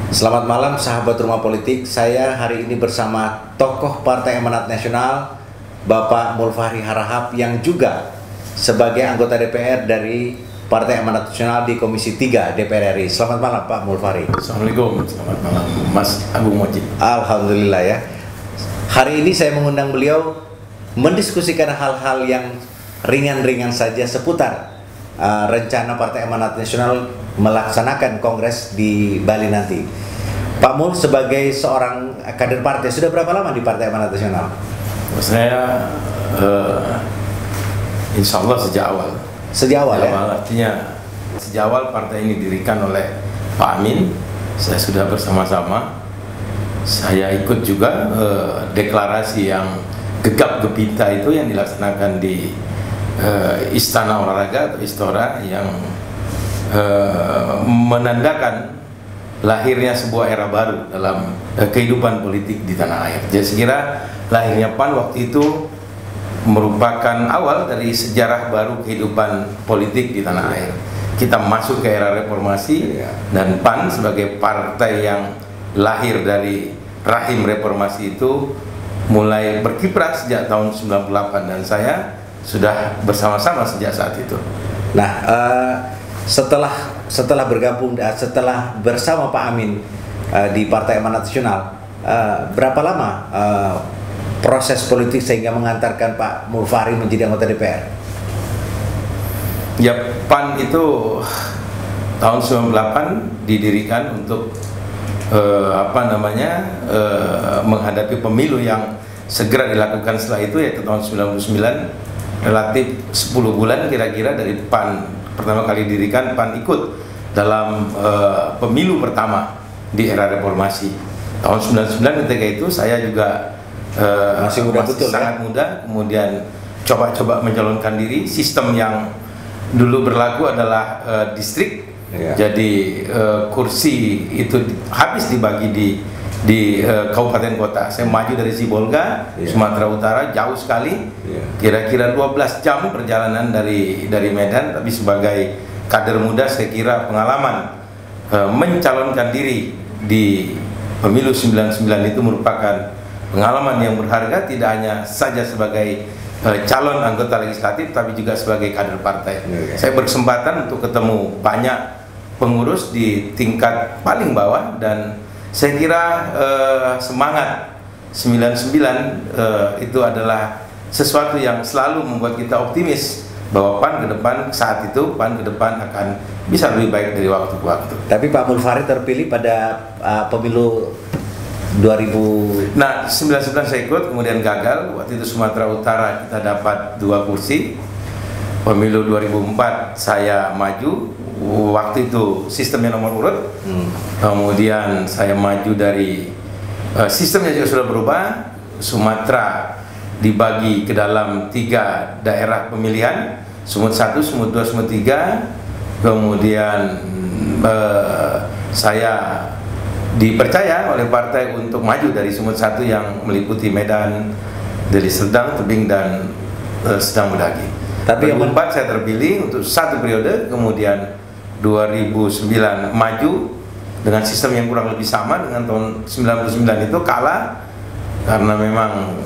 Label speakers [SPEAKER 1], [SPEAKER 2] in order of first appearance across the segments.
[SPEAKER 1] Selamat malam sahabat Rumah Politik. Saya hari ini bersama tokoh Partai Amanat Nasional Bapak Mulfahri Harahap yang juga sebagai anggota DPR dari Partai Amanat Nasional di Komisi 3 DPR RI. Selamat malam Pak Mulfahri.
[SPEAKER 2] Assalamualaikum, selamat malam Mas Agung Mojib.
[SPEAKER 1] Alhamdulillah ya. Hari ini saya mengundang beliau mendiskusikan hal-hal yang ringan-ringan saja seputar rencana Partai Amanat Nasional melaksanakan kongres di Bali nanti. Pak Mul sebagai seorang kader partai sudah berapa lama di Partai Amanat Nasional?
[SPEAKER 2] Saya insya Allah sejak awal.
[SPEAKER 1] Sejak awal ya?
[SPEAKER 2] Artinya sejak awal partai ini didirikan oleh Pak Amin. Saya sudah bersama-sama. Saya ikut juga deklarasi yang gegap gempita itu yang dilaksanakan di Istana Olahraga atau Istora yang menandakan lahirnya sebuah era baru dalam kehidupan politik di tanah air. Jadi saya kira lahirnya PAN waktu itu merupakan awal dari sejarah baru kehidupan politik di tanah air. Kita masuk ke era reformasi dan PAN sebagai partai yang lahir dari rahim reformasi itu mulai berkiprah sejak tahun 98 dan saya sudah bersama-sama sejak saat itu.
[SPEAKER 1] Nah, setelah bergabung, setelah bersama Pak Amin di Partai Amanat Nasional, berapa lama proses politik sehingga mengantarkan Pak Mulfahri menjadi anggota DPR?
[SPEAKER 2] Ya, PAN itu tahun 98 didirikan untuk menghadapi pemilu yang segera dilakukan setelah itu, yaitu tahun 99. Relatif 10 bulan kira-kira dari PAN pertama kali didirikan, PAN ikut dalam pemilu pertama di era reformasi tahun 99. Ketika itu saya juga masih sangat muda, kemudian coba-coba mencalonkan diri. Sistem yang dulu berlaku adalah distrik, jadi kursi itu habis dibagi di kabupaten kota. Saya maju dari Sibolga, Sumatera Utara, jauh sekali, kira-kira 12 jam perjalanan dari Medan. Tapi sebagai kader muda saya kira pengalaman mencalonkan diri di pemilu 99 itu merupakan pengalaman yang berharga, tidak hanya saja sebagai calon anggota legislatif tapi juga sebagai kader partai. Saya berkesempatan untuk ketemu banyak pengurus di tingkat paling bawah dan saya kira semangat 99 itu adalah sesuatu yang selalu membuat kita optimis bahwa PAN ke depan, saat itu PAN ke depan akan bisa lebih baik dari waktu ke waktu.
[SPEAKER 1] Tapi Pak Mulfahri terpilih pada pemilu 2000.
[SPEAKER 2] Nah, 99 saya ikut, kemudian gagal. Waktu itu Sumatera Utara kita dapat 2 kursi. Pemilu 2004 saya maju. Waktu itu sistemnya nomor urut. Kemudian saya maju dari sistemnya juga sudah berubah. Sumatera dibagi ke dalam 3 daerah pemilihan, Sumut 1, Sumut 2, Sumut 3. Kemudian saya dipercaya oleh partai untuk maju dari Sumut 1 yang meliputi Medan, Deli Serdang, Tebing dan Sedang Bedagi. Tapi 2004 saya terpilih untuk 1 periode, kemudian 2009 maju dengan sistem yang kurang lebih sama dengan tahun 99 itu, kalah karena memang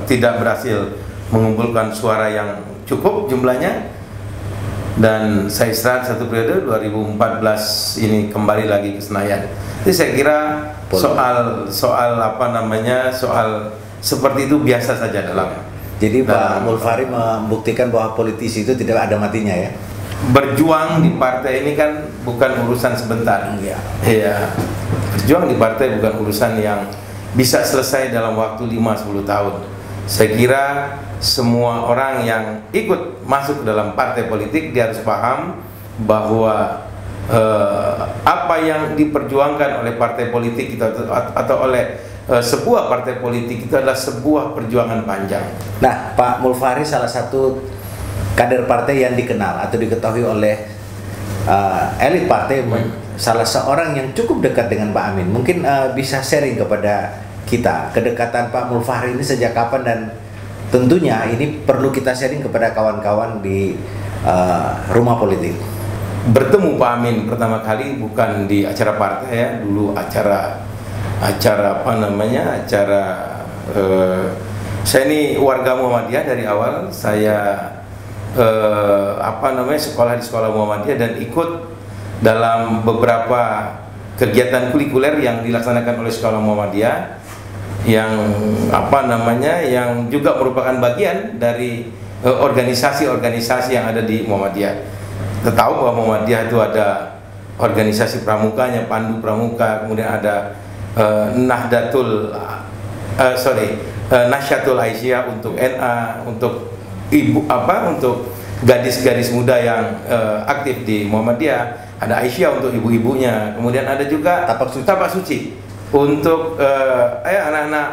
[SPEAKER 2] tidak berhasil mengumpulkan suara yang cukup jumlahnya, dan saya istirahat 1 periode. 2014 ini kembali lagi ke Senayan. Jadi saya kira soal seperti itu biasa saja dalam.
[SPEAKER 1] Jadi Pak Mulfahri membuktikan bahwa politisi itu tidak ada matinya ya.
[SPEAKER 2] Berjuang di partai ini kan bukan urusan sebentar. Iya. Berjuang di partai bukan urusan yang bisa selesai dalam waktu 5-10 tahun. Saya kira semua orang yang ikut masuk dalam partai politik dia harus paham bahwa apa yang diperjuangkan oleh partai politik kita atau oleh sebuah partai politik itu adalah sebuah perjuangan panjang.
[SPEAKER 1] Nah, Pak Mulfahri salah satu kader partai yang dikenal atau diketahui oleh elit partai, salah seorang yang cukup dekat dengan Pak Amin. Mungkin bisa sharing kepada kita kedekatan Pak Mulfahri ini sejak kapan, dan tentunya ini perlu kita sharing kepada kawan-kawan di Rumah Politik.
[SPEAKER 2] bertemu Pak Amin pertama kali bukan di acara partai ya, dulu acara apa namanya, saya ini warga Muhammadiyah dari awal, saya sekolah di sekolah Muhammadiyah dan ikut dalam beberapa kegiatan kulikuler yang dilaksanakan oleh sekolah Muhammadiyah yang yang juga merupakan bagian dari organisasi-organisasi yang ada di Muhammadiyah. Kita tahu bahwa Muhammadiyah itu ada organisasi pramukanya, Pandu Pramuka, kemudian ada Nasyatul Aisyah untuk NA, untuk untuk gadis-gadis muda yang aktif di Muhammadiyah, ada Aisyah untuk ibu-ibunya, kemudian ada juga Tapak Suci untuk anak-anak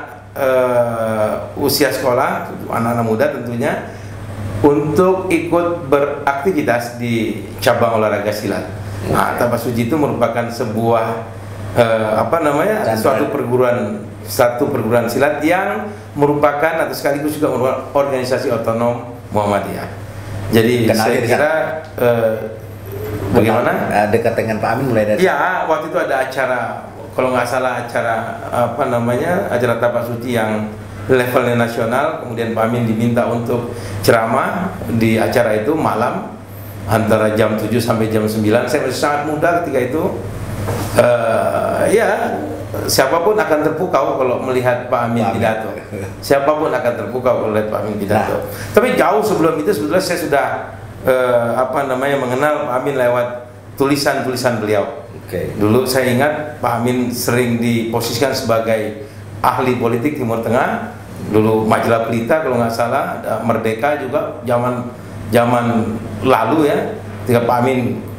[SPEAKER 2] usia sekolah, anak-anak muda tentunya, untuk ikut beraktivitas di cabang olahraga silat. Nah, Tapak Suci itu merupakan sebuah suatu perguruan silat yang merupakan atau sekaligus juga merupakan organisasi otonom Muhammadiyah. Jadi saya kira bagaimana
[SPEAKER 1] dekat dengan Pak Amin mulai dari
[SPEAKER 2] ya, waktu itu ada acara, kalau nggak salah acara acara Tapak Suci yang levelnya nasional, kemudian Pak Amin diminta untuk ceramah di acara itu malam antara jam 7 sampai jam 9. Saya masih sangat muda ketika itu. Siapapun akan terpukau kalau melihat Pak Amin pidato. Siapapun akan terpukau kalau melihat Pak Amin pidato. Tapi jauh sebelum itu sebetulnya saya sudah mengenal Pak Amin lewat tulisan-tulisan beliau. Dulu saya ingat Pak Amin sering diposisikan sebagai ahli politik Timur Tengah. Dulu majalah Pelita kalau nggak salah, ada Merdeka juga zaman lalu ya.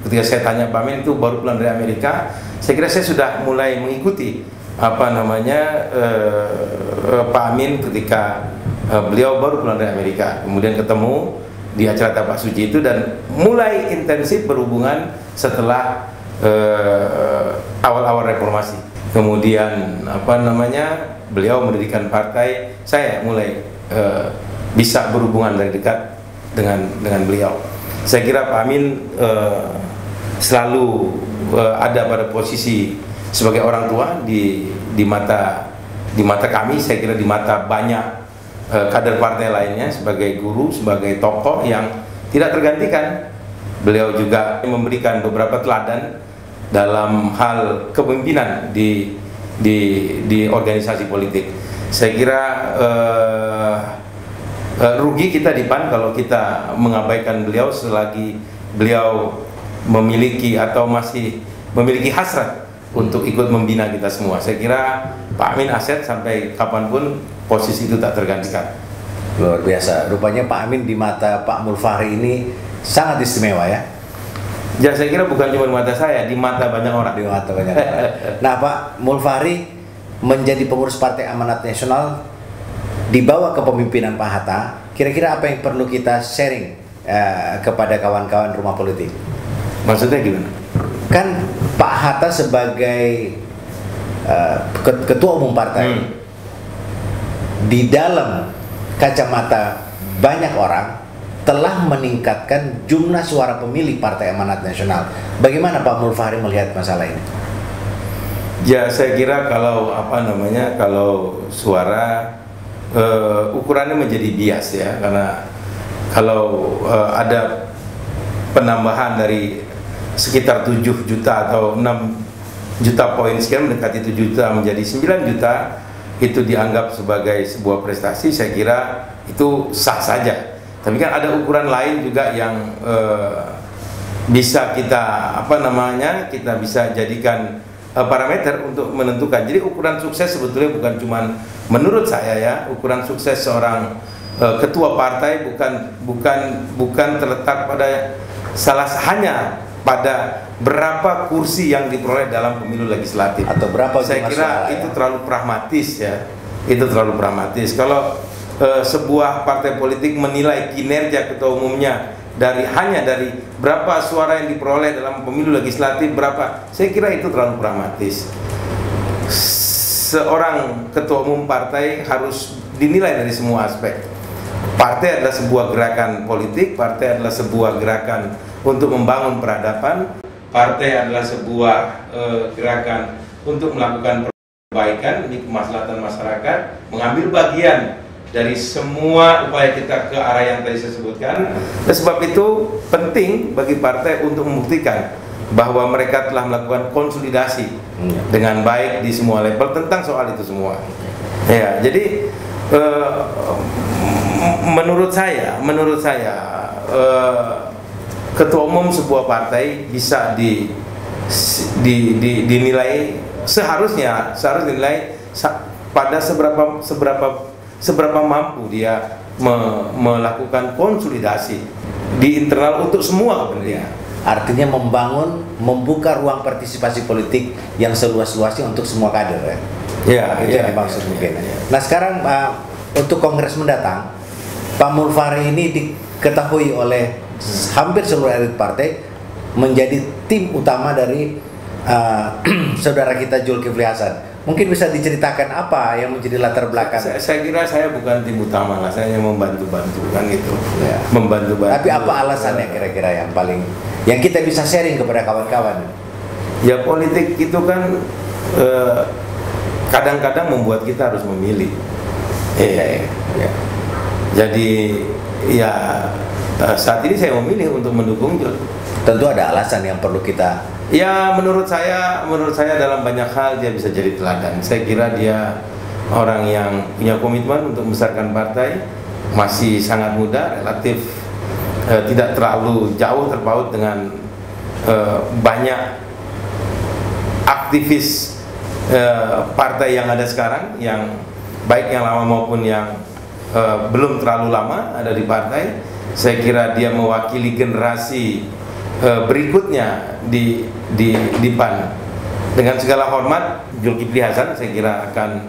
[SPEAKER 2] Ketika saya tanya Pak Amin itu baru pulang dari Amerika, saya kira saya sudah mulai mengikuti Pak Amin ketika beliau baru pulang dari Amerika. Kemudian ketemu di acara Tapak Suci itu dan mulai intensif berhubungan setelah awal-awal reformasi. Kemudian beliau mendirikan partai, saya mulai bisa berhubungan dari dekat dengan beliau. Saya kira Pak Amin selalu ada pada posisi sebagai orang tua di mata kami, saya kira di mata banyak kader partai lainnya, sebagai guru, sebagai tokoh yang tidak tergantikan. Beliau juga memberikan beberapa teladan dalam hal kepemimpinan di organisasi politik. Saya kira rugi kita di PAN kalau kita mengabaikan beliau selagi beliau memiliki atau masih memiliki hasrat untuk ikut membina kita semua. Saya kira Pak Amin aset sampai kapanpun posisi itu tak tergantikan.
[SPEAKER 1] Luar biasa. Rupanya Pak Amin di mata Pak Mulfahri ini sangat istimewa ya.
[SPEAKER 2] Ya, saya kira bukan cuma di mata saya, di mata banyak orang.
[SPEAKER 1] Di mata banyak orang. Nah, Pak Mulfahri menjadi pengurus Partai Amanat Nasional di bawah kepemimpinan Pak Hatta. Kira-kira apa yang perlu kita sharing kepada kawan-kawan rumah politik?
[SPEAKER 2] Maksudnya gimana?
[SPEAKER 1] Kan Pak Hatta sebagai ketua umum partai, di dalam kacamata banyak orang telah meningkatkan jumlah suara pemilih Partai Amanat Nasional. Bagaimana Pak Mulfahri melihat masalah ini?
[SPEAKER 2] Ya, saya kira kalau kalau suara ukurannya menjadi bias ya, karena kalau ada penambahan dari sekitar 7 juta atau 6 juta poin sekian mendekati 7 juta menjadi 9 juta, itu dianggap sebagai sebuah prestasi. Saya kira itu sah saja. Tapi kan ada ukuran lain juga yang bisa kita kita bisa jadikan parameter untuk menentukan. Jadi ukuran sukses sebetulnya bukan cuma menurut saya ya, ukuran sukses seorang ketua partai bukan terletak pada hanya pada berapa kursi yang diperoleh dalam pemilu legislatif
[SPEAKER 1] atau berapa.
[SPEAKER 2] Saya kira itu terlalu pragmatis ya. Itu terlalu pragmatis. Kalau sebuah partai politik menilai kinerja ketua umumnya hanya dari berapa suara yang diperoleh dalam pemilu legislatif berapa, saya kira itu terlalu pragmatis. Seorang ketua umum partai harus dinilai dari semua aspek. Partai adalah sebuah gerakan politik, partai adalah sebuah gerakan untuk membangun peradaban. Partai adalah sebuah gerakan untuk melakukan perbaikan demi kemaslahatan masyarakat, mengambil bagian dari semua upaya kita ke arah yang tadi saya sebutkan. Dan sebab itu penting bagi partai untuk membuktikan bahwa mereka telah melakukan konsolidasi dengan baik di semua level tentang soal itu semua. Ya, jadi menurut saya ketua umum sebuah partai bisa dinilai seharusnya dinilai pada seberapa mampu dia melakukan konsolidasi di internal untuk semua kepentingan.
[SPEAKER 1] Artinya membuka ruang partisipasi politik yang seluas-luasnya untuk semua kader, ya. Itu yang dimaksud mungkin. Nah sekarang untuk kongres mendatang, Pak Mulfari ini diketahui oleh hampir seluruh elit partai menjadi tim utama dari saudara kita Zulkifli Hasan. Mungkin bisa diceritakan apa yang menjadi latar belakang?
[SPEAKER 2] Saya kira saya bukan tim utama lah, saya hanya membantu-bantu kan gitu. Ya. Membantu-bantu.
[SPEAKER 1] Tapi apa alasannya kira-kira yang kita bisa sharing kepada kawan-kawan?
[SPEAKER 2] Ya politik itu kan kadang-kadang membuat kita harus memilih. Ya. Jadi ya saat ini saya memilih untuk mendukung Jul.
[SPEAKER 1] Tentu ada alasan yang perlu kita.
[SPEAKER 2] Ya menurut saya dalam banyak hal dia bisa jadi teladan. Saya kira dia orang yang punya komitmen untuk membesarkan partai, masih sangat muda, relatif tidak terlalu jauh terpaut dengan banyak aktivis partai yang ada sekarang, yang baik yang lama maupun yang belum terlalu lama ada di partai. Saya kira dia mewakili generasi berikutnya di PAN. Dengan segala hormat, Zulkifli Hasan saya kira akan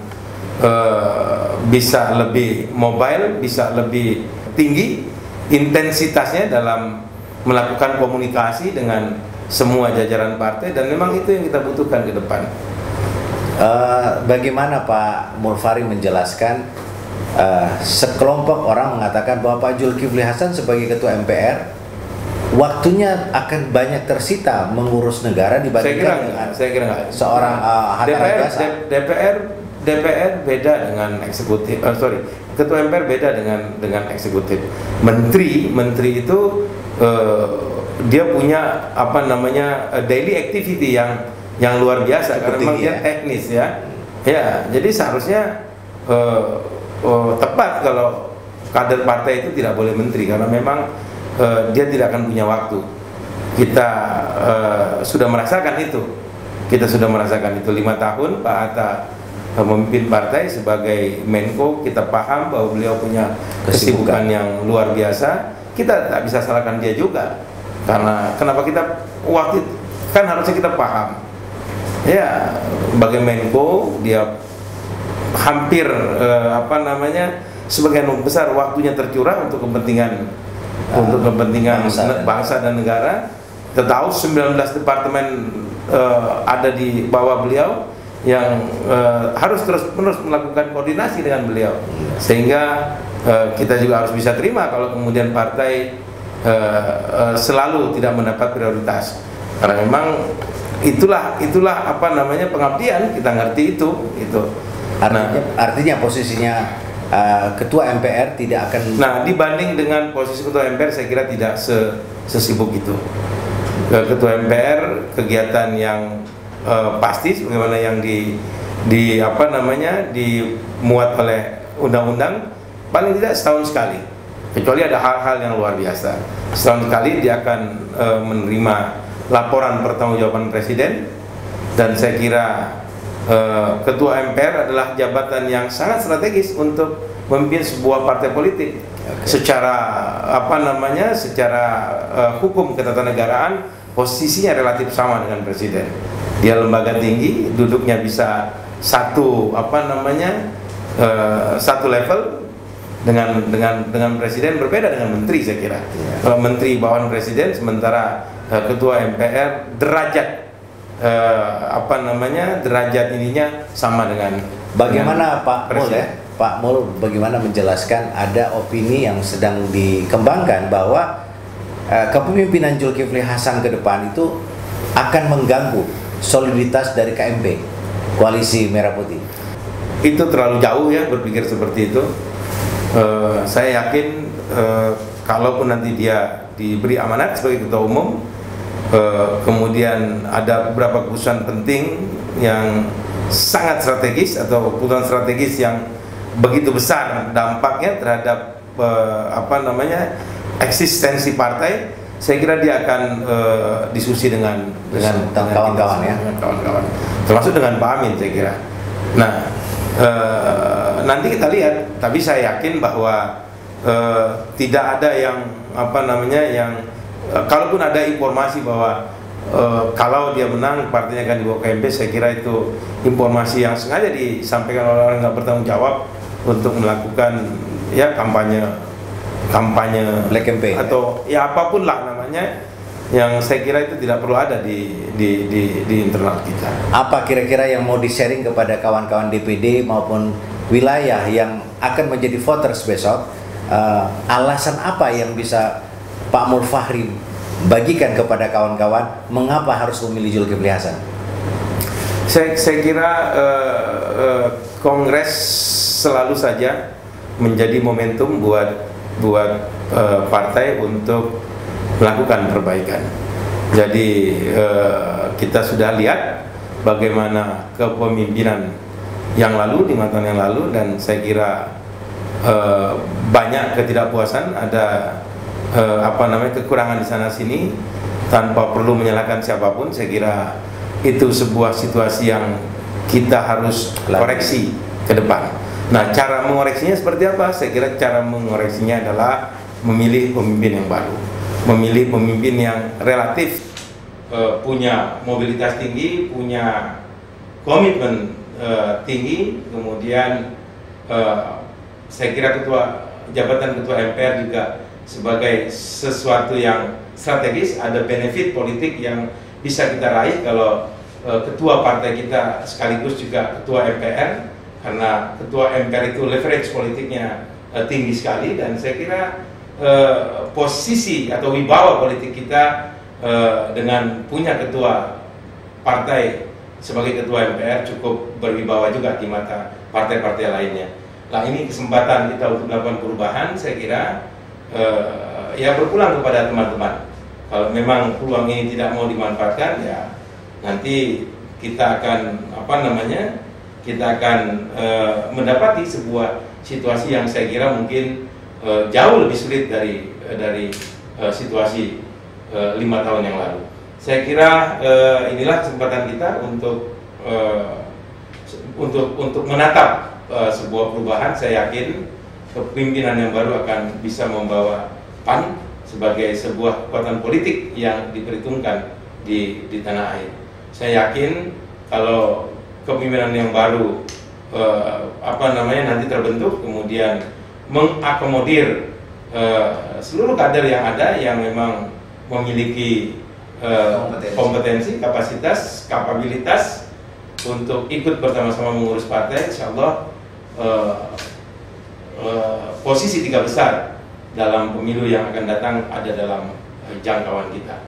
[SPEAKER 2] bisa lebih mobile, bisa lebih tinggi intensitasnya dalam melakukan komunikasi dengan semua jajaran partai, dan memang itu yang kita butuhkan ke depan.
[SPEAKER 1] Bagaimana Pak Mulfari menjelaskan sekelompok orang mengatakan bahwa Pak Zulkifli Hasan sebagai ketua MPR waktunya akan banyak tersita mengurus negara dibandingkan dengan seorang Hatta Rajasa.
[SPEAKER 2] DPR beda dengan eksekutif. Ketua MPR beda dengan eksekutif. Menteri itu dia punya daily activity yang luar biasa karena memang dia teknis ya. Ya, jadi seharusnya tepat kalau kader partai itu tidak boleh menteri, karena memang dia tidak akan punya waktu. Kita sudah merasakan itu. Kita sudah merasakan itu 5 tahun Pak Hatta memimpin partai sebagai Menko. Kita paham bahwa beliau punya kesibukan yang luar biasa. Kita tak bisa salahkan dia juga. Karena kenapa kita waktu kan harusnya kita paham. Ya, sebagai Menko dia hampir sebagian besar waktunya tercurah untuk kepentingan bangsa dan negara. Kita tahu 19 departemen ada di bawah beliau yang harus terus-menerus melakukan koordinasi dengan beliau, sehingga kita juga harus bisa terima kalau kemudian partai selalu tidak mendapat prioritas, karena memang itulah pengabdian, kita ngerti itu.
[SPEAKER 1] Artinya posisinya ketua MPR tidak akan.
[SPEAKER 2] Nah, dibanding dengan posisi ketua MPR, saya kira tidak sesibuk itu. Ketua MPR kegiatan yang pasti sebagaimana yang dimuat oleh undang-undang, paling tidak setahun sekali, kecuali ada hal-hal yang luar biasa. Setahun sekali dia akan menerima laporan pertanggungjawaban presiden, dan saya kira ketua MPR adalah jabatan yang sangat strategis untuk memimpin sebuah partai politik. Secara hukum ketatanegaraan posisinya relatif sama dengan presiden. Dia lembaga tinggi, duduknya bisa satu level dengan presiden, berbeda dengan menteri saya kira. Kalau menteri bawahan presiden, sementara ketua MPR derajat ininya sama dengan.
[SPEAKER 1] Bagaimana Pak Mul Pak Mul bagaimana menjelaskan ada opini yang sedang dikembangkan bahwa kepemimpinan Zulkifli Hasan ke depan itu akan mengganggu soliditas dari KMP, Koalisi Merah Putih?
[SPEAKER 2] Itu terlalu jauh ya berpikir seperti itu. Saya yakin kalaupun nanti dia diberi amanat sebagai ketua umum, kemudian ada beberapa keputusan penting yang sangat strategis atau keputusan strategis yang begitu besar dampaknya terhadap eksistensi partai, saya kira dia akan diskusi dengan
[SPEAKER 1] kawan-kawan ya,
[SPEAKER 2] termasuk dengan Pak Amin saya kira. Nah, nanti kita lihat, tapi saya yakin bahwa tidak ada yang kalaupun ada informasi bahwa kalau dia menang partainya akan dibawa KMP, saya kira itu informasi yang sengaja disampaikan oleh orang yang nggak bertanggung jawab untuk melakukan ya kampanye
[SPEAKER 1] Black campaign
[SPEAKER 2] atau ya apapun lah namanya, yang saya kira itu tidak perlu ada di internal kita.
[SPEAKER 1] Apa kira-kira yang mau di-sharing kepada kawan-kawan DPD maupun wilayah yang akan menjadi voters besok? Alasan apa yang bisa Pak Mulfahri bagikan kepada kawan-kawan mengapa harus memilih Zulkifli Hasan?
[SPEAKER 2] Saya kira Kongres selalu saja menjadi momentum buat partai untuk melakukan perbaikan. Jadi kita sudah lihat bagaimana kepemimpinan yang lalu, 5 tahun yang lalu, dan saya kira banyak ketidakpuasan, ada kekurangan di sana sini tanpa perlu menyalahkan siapapun. Saya kira itu sebuah situasi yang kita harus koreksi ke depan. Nah, cara mengoreksinya seperti apa? Saya kira cara mengoreksinya adalah memilih pemimpin yang baru, memilih pemimpin yang relatif punya mobilitas tinggi, punya komitmen tinggi, kemudian saya kira jabatan ketua MPR juga sebagai sesuatu yang strategis, ada benefit politik yang bisa kita raih kalau ketua partai kita sekaligus juga ketua MPR, karena ketua MPR itu leverage politiknya tinggi sekali, dan saya kira posisi atau wibawa politik kita dengan punya ketua partai sebagai ketua MPR cukup berwibawa juga di mata partai-partai lainnya. Nah, ini kesempatan kita untuk melakukan perubahan. Saya kira ya berpulang kepada teman-teman. Kalau memang peluang ini tidak mau dimanfaatkan, ya nanti kita akan mendapati sebuah situasi yang saya kira mungkin jauh lebih sulit dari situasi 5 tahun yang lalu. Saya kira inilah kesempatan kita untuk menatap sebuah perubahan. Saya yakin kepemimpinan yang baru akan bisa membawa PAN sebagai sebuah kekuatan politik yang diperhitungkan di tanah air. Saya yakin kalau kepemimpinan yang baru nanti terbentuk, kemudian mengakomodir seluruh kader yang ada yang memang memiliki kompetensi, kapasitas, kapabilitas untuk ikut bersama-sama mengurus partai, insya Allah posisi 3 besar dalam pemilu yang akan datang ada dalam jangkauan kita.